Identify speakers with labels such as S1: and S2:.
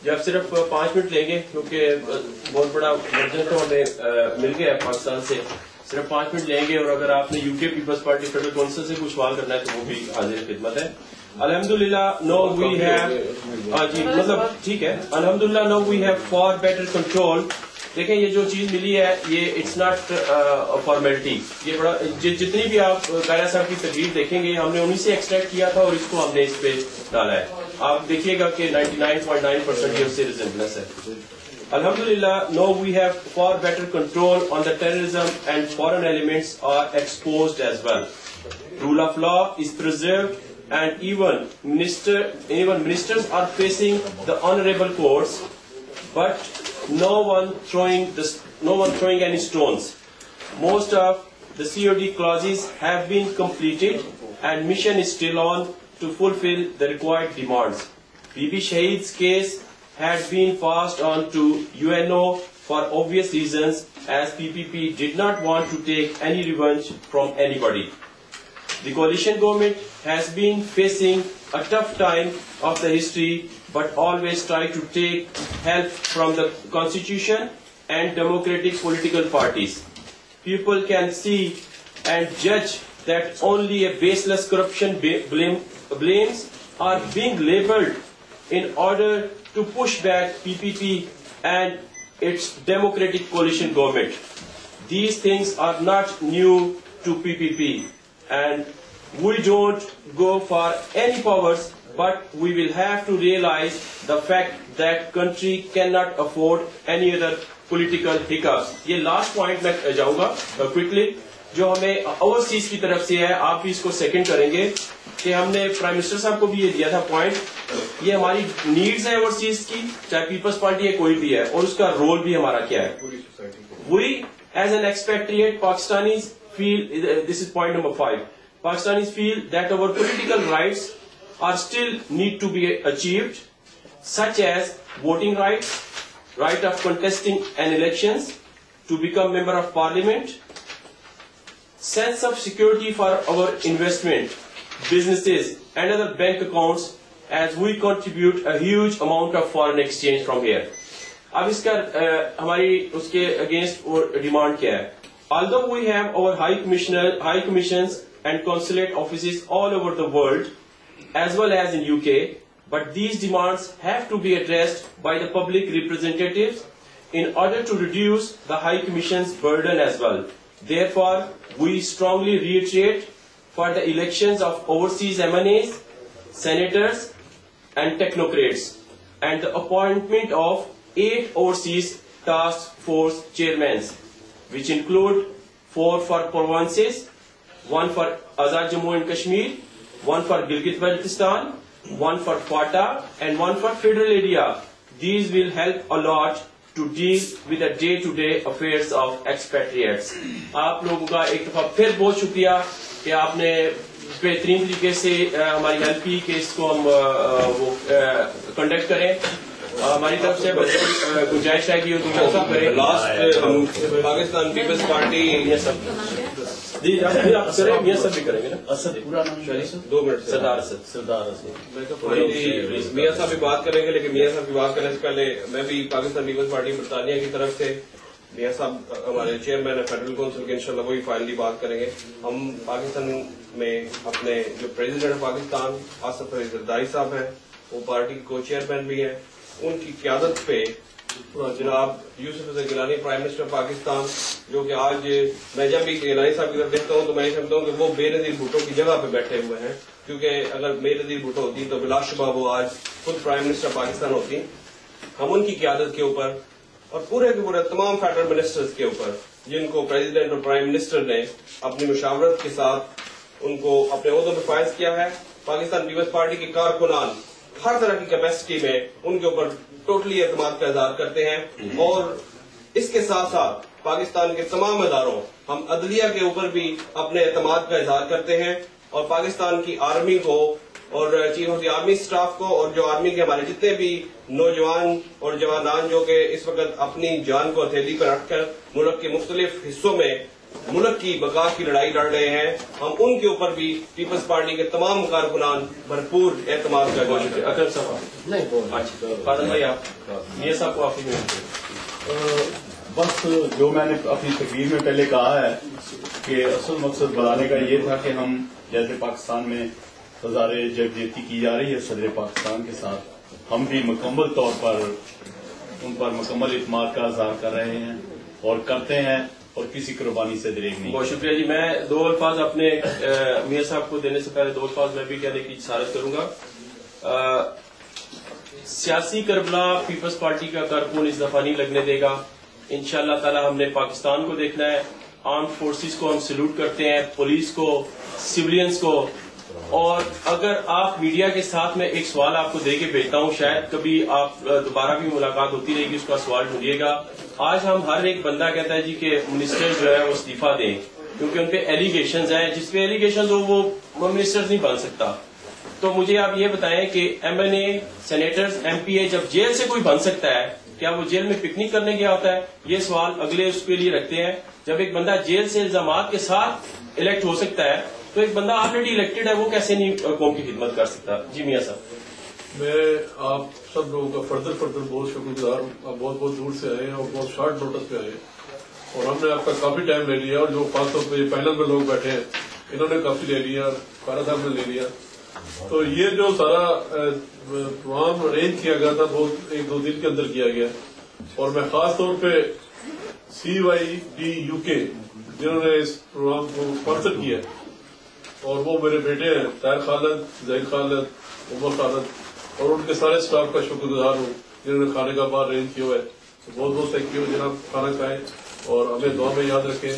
S1: جی آپ صرف 5 منٹ لیں گے کیونکہ بہت بڑا ورژن تو ہمیں مل گیا ہے پاکستان سے. صرف 5 منٹ لیں گے اور اگر آپ نے یو کے پیپلز پارٹی فیڈرل کونسل سے کچھ سوال کرنا ہے تو وہ بھی حاضر خدمت ہے. الحمدللہ نو وی ہیو جی مطلب ٹھیک ہے. الحمدللہ now we have far better control. دیکھیں یہ جو چیز ملی ہے یہ اٹس ناٹ فارمیلٹی. یہ بڑا جتنی بھی آپ قائرہ صاحب کی تقریر دیکھیں گے ہم نے انہیں سے ایکسٹریکٹ کیا تھا اور اس کو ہم نے اس پہ ڈالا ہے. آپ دیکھیے گا کہ 99.9% یہ اس سے ریزمبلنس ہے. Alhamdulillah, now we have far better control on the terrorism and foreign elements are exposed as well. Rule of law is preserved and even ministers are facing the honorable courts, but no one throwing any stones. Most of the COD clauses have been completed and mission is still on to fulfill the required demands. Bibi Shahid's case had been passed on to UNO for obvious reasons as PPP did not want to take any revenge from anybody. The coalition government has been facing a tough time of the history but always tried to take help from the constitution and democratic political parties. People can see and judge that only a baseless corruption blames are being labeled in order to push back PPP and its democratic coalition government. These things are not new to PPP and we don't go for any powers, but we will have to realize the fact that country cannot afford any other political hiccups. یہ last point میں جاؤں گا quickly جو ہمیں overseas کی طرف سے ہے. آپ بھی اس کو سیکنڈ کریں گے کہ ہم نے پرائم منسٹر صاحب کو بھی یہ دیا تھا پوائنٹ. یہ ہماری نیڈز ہے اوورسیز کی چاہے پیپلز پارٹی ہے کوئی بھی ہے اور اس کا رول بھی ہمارا کیا ہے. We as an expatriate Pakistanis feel this is point number 5. Pakistanis feel that our political rights are still need to be achieved, such as voting rights, right of contesting an elections, to become member of parliament, sense of security for our investment, businesses and other bank accounts as we contribute a huge amount of foreign exchange from here. اب اس کا ہماری اس کے against demand کیا ہے. Although we have our high commissions and consulate offices all over the world as well as in UK, but these demands have to be addressed by the public representatives in order to reduce the High Commission's burden as well. Therefore, we strongly reiterate for the elections of overseas MNAs, senators and technocrats and the appointment of 8 overseas task force chairmen, which include 4 for provinces, 1 for Azad Jammu and Kashmir, 1 for Gilgit-Baltistan, 1 for FATA and 1 for federal area. These will help a lot to deal with the day-to-day affairs of expatriates. آپ لوگوں کا ایک دفعہ پھر بہت شکریہ کہ آپ نے بہترین طریقے سے ہماری ہیلپ کی کہ اس کو ہم وہ کنڈکٹ کریں. ہماری طرف سے گنجائش ہے کہ لاسٹ
S2: پاکستان پیپلز پارٹی
S1: آپ کریں میاں صاحب بھی کریں گے نا.
S2: 2 منٹ
S1: سردار
S2: میاں صاحب بھی بات کریں گے لیکن میاں صاحب کی بات کرنے سے پہلے میں بھی پاکستان پیپلز پارٹی برطانیہ کی طرف سے میاں صاحب ہمارے چیئرمین ہے فیڈرل کونسل کے انشاءاللہ وہی فائنلی بات کریں گے. ہم پاکستان میں اپنے جو پریزیڈنٹ پاکستان آصف علی زرداری صاحب ہیں وہ پارٹی کو چیئرمین بھی ہیں, ان کی قیادت پہ جناب یوسف حسن گیلانی پرائم منسٹر پاکستان, جو کہ آج میں جب بھی گیلانی صاحب کی طرف دیکھتا ہوں تو میں یہ سمجھتا ہوں کہ وہ بے نظیر بھٹو کی جگہ پہ بیٹھے ہوئے ہیں, کیونکہ اگر بے نظیر بھٹو ہوتی تو بلا شبہ وہ آج خود پرائم منسٹر پاکستان ہوتی. ہم ان کی قیادت کے اوپر اور پورے کے پورے تمام فیڈرل منسٹرز کے اوپر جن کو پریزیڈنٹ اور پرائم منسٹر نے اپنی مشاورت کے ساتھ ان کو اپنے عہدوں پہ فائز کیا ہے, پاکستان پیپلز پارٹی کے کارکنان ہر طرح کی کیپیسٹی میں ان کے اوپر ٹوٹلی اعتماد کا اظہار کرتے ہیں. اور اس کے ساتھ ساتھ پاکستان کے تمام اداروں ہم عدلیہ کے اوپر بھی اپنے اعتماد کا اظہار کرتے ہیں اور پاکستان کی آرمی کو اور chief of the army staff کو اور جو آرمی کے ہمارے جتنے بھی نوجوان اور جوانان جو کہ اس وقت اپنی جان کو ہتھیلی پر رکھ کر ملک کے مختلف حصوں میں ملک کی بقا کی لڑائی لڑ رہے ہیں، ہم ان کے اوپر بھی پیپلز پارٹی کے تمام کارکنان بھرپور اعتماد کا
S1: بہت شکریہ. اکرم صاحب نہیں اچھا فاضل بھائی آپ میاں صاحب کو آخری میں
S3: بس جو میں نے اپنی تقریر میں پہلے کہا ہے کہ اصل مقصد بنانے کا یہ تھا کہ ہم جیسے پاکستان میں ہزار یکجہتی کی جا رہی ہے صدر پاکستان کے ساتھ، ہم بھی مکمل طور پر ان پر مکمل اعتماد کا اظہار کر رہے ہیں اور کرتے ہیں اور کسی قربانی سے دریغ نہیں.
S1: بہت شکریہ جی. میں دو الفاظ اپنے میاں صاحب کو دینے سے پہلے دو الفاظ میں بھی کہنے کی جسارت کروں گا. سیاسی کربلا پیپلز پارٹی کا کارکن اس دفعہ نہیں لگنے دے گا. انشاءاللہ تعالی ہم نے پاکستان کو دیکھنا ہے، آرم فورسز کو ہم سیلوٹ کرتے ہیں، پولیس کو، سولینس کو. اور اگر آپ میڈیا کے ساتھ میں ایک سوال آپ کو دے کے بھیجتا ہوں، شاید کبھی آپ دوبارہ بھی ملاقات ہوتی رہے گی، اس کا سوال ڈھونڈیے گا. آج ہم ہر ایک بندہ کہتا ہے جی کہ منسٹر جو ہے وہ استعفیٰ دیں کیونکہ ان پہ ایلیگیشنز ہیں، جس پہ ایلیگیشنز ہو وہ منسٹر نہیں بن سکتا. تو مجھے آپ یہ بتائیں کہ ایم این اے، سینیٹرز، ایم پی اے جب جیل سے کوئی بن سکتا ہے، کیا وہ جیل میں پکنک کرنے گیا ہوتا ہے؟ یہ سوال اگلے اس کے لیے رکھتے ہیں. جب ایک بندہ جیل سے الزامات کے ساتھ الیکٹ ہو سکتا ہے تو ایک بندہ آلریڈی الیکٹڈ ہے، وہ کیسے نہیں قوم کی خدمت کر سکتا؟ جی میاں صاحب.
S4: میں آپ سب لوگوں کا فردر بہت شکر گزار ہوں. آپ بہت بہت دور سے آئے ہیں اور بہت شارٹ نوٹس پہ آئے ہیں اور ہم نے آپ کا کافی ٹائم لے لیا، اور جو خاص طور پہ پینل میں لوگ بیٹھے ہیں انہوں نے کافی لے لیا، فارا صاحب نے لے لیا. تو یہ جو سارا پروگرام ارینج کیا گیا تھا بہت ایک دو دن کے اندر کیا گیا، اور میں خاص طور پہ CYD UK جنہوں نے اس پروگرام کو اسپانسر کیا اور وہ میرے بیٹے ہیں طاہر خالد، زید خالد، عمر خالد، اور ان کے سارے اسٹاف کا شکر گزار ہوں جنہوں نے کھانے کا بار ارینج کیا ہوا ہے. بہت بہت تھینک یو جناب. کھانا کھائیں اور ہمیں دعا میں یاد رکھیں.